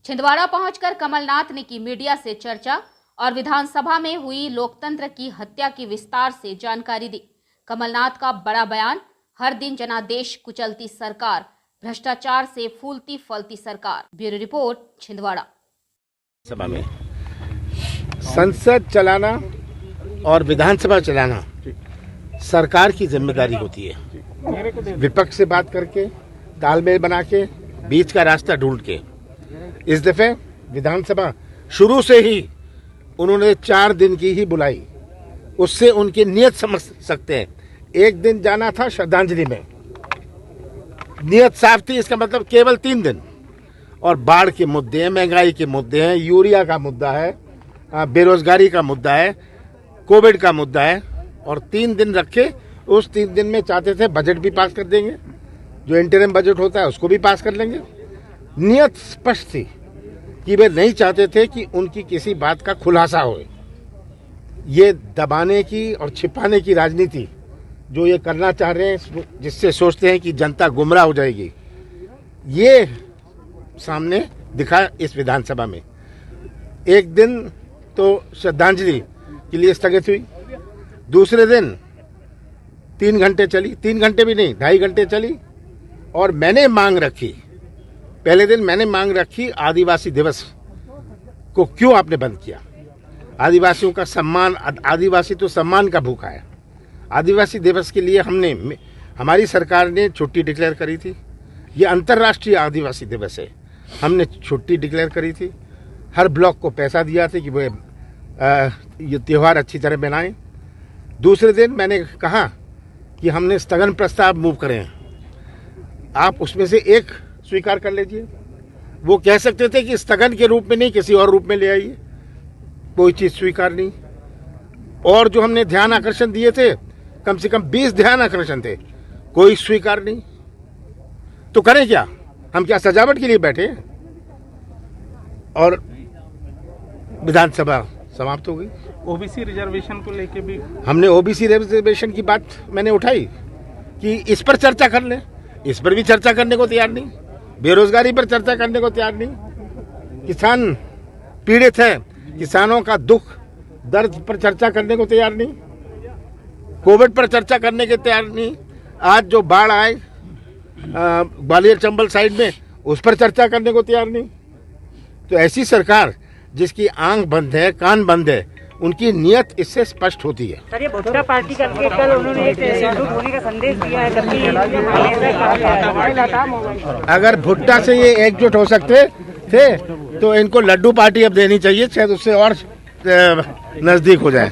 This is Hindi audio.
छिंदवाड़ा पहुंचकर कमलनाथ ने की मीडिया से चर्चा और विधानसभा में हुई लोकतंत्र की हत्या की विस्तार से जानकारी दी। कमलनाथ का बड़ा बयान, हर दिन जनादेश कुचलती सरकार, भ्रष्टाचार से फूलती फलती सरकार। Bureau report, Chhindwara. सभा में संसद चलाना और विधानसभा चलाना सरकार की जिम्मेदारी होती है। विपक्ष से बात करके, तालमेल बना के, बीच का रास्ता ढूंढ के। इस दफे विधानसभा शुरू से ही उन्होंने 4 दिन की ही बुलाई, उससे उनकी नीयत समझ सकते हैं। एक दिन जाना था श्रद्धांजलि में, नीयत साफ थी, इसका मतलब केवल 3 दिन। और बाढ़ के मुद्दे हैं, महंगाई के मुद्दे हैं, यूरिया का मुद्दा है, बेरोजगारी का मुद्दा है, कोविड का मुद्दा है, और 3 दिन रखे। उस 3 दिन में चाहते थे बजट भी पास कर देंगे, जो इंटरिम बजट होता है उसको भी पास कर लेंगे। नियत स्पष्ट थी कि वे नहीं चाहते थे कि उनकी किसी बात का खुलासा हो। ये दबाने की और छिपाने की राजनीति जो ये करना चाह रहे हैं, जिससे सोचते हैं कि जनता गुमराह हो जाएगी, ये सामने दिखा इस विधानसभा में। एक दिन तो श्रद्धांजलि के लिए स्थगित हुई, दूसरे दिन 3 घंटे चली, 3 घंटे भी नहीं, 2.5 घंटे चली। और मैंने मांग रखी, पहले दिन मैंने मांग रखी, आदिवासी दिवस को क्यों आपने बंद किया? आदिवासियों का सम्मान, आदिवासी तो सम्मान का भूखा है। आदिवासी दिवस के लिए हमारी सरकार ने छुट्टी डिक्लेयर करी थी। ये अंतर्राष्ट्रीय आदिवासी दिवस है, हमने छुट्टी डिक्लेयर करी थी। हर ब्लॉक को पैसा दिया था कि वे ये त्यौहार अच्छी तरह मनाएं। दूसरे दिन मैंने कहा कि हमने स्थगन प्रस्ताव मूव करें, आप उसमें से एक स्वीकार कर लीजिए। वो कह सकते थे कि स्थगन के रूप में नहीं, किसी और रूप में ले आइए, कोई चीज स्वीकार नहीं। और जो हमने ध्यान आकर्षण दिए थे, कम से कम 20 ध्यान आकर्षण थे, कोई स्वीकार नहीं। तो करें क्या? हम क्या सजावट के लिए बैठे? और विधानसभा समाप्त हो गई। ओबीसी रिजर्वेशन को लेके भी हमने ओबीसी रिजर्वेशन की बात मैंने उठाई कि इस पर चर्चा कर लें, इस पर भी चर्चा करने को तैयार नहीं। बेरोजगारी पर चर्चा करने को तैयार नहीं। किसान पीड़ित है, किसानों का दुख दर्द पर चर्चा करने को तैयार नहीं। कोविड पर चर्चा करने के तैयार नहीं। आज जो बाढ़ आए ग्वालियर चंबल साइड में, उस पर चर्चा करने को तैयार नहीं। तो ऐसी सरकार जिसकी आंख बंद है, कान बंद है, उनकी नियत इससे स्पष्ट होती है। सर, ये भुट्टा पार्टी करके कल उन्होंने एक एकजुट होने का संदेश दिया है, अगर भुट्टा से ये एकजुट हो सकते थे तो इनको लड्डू पार्टी अब देनी चाहिए, शायद उससे और नजदीक हो जाए।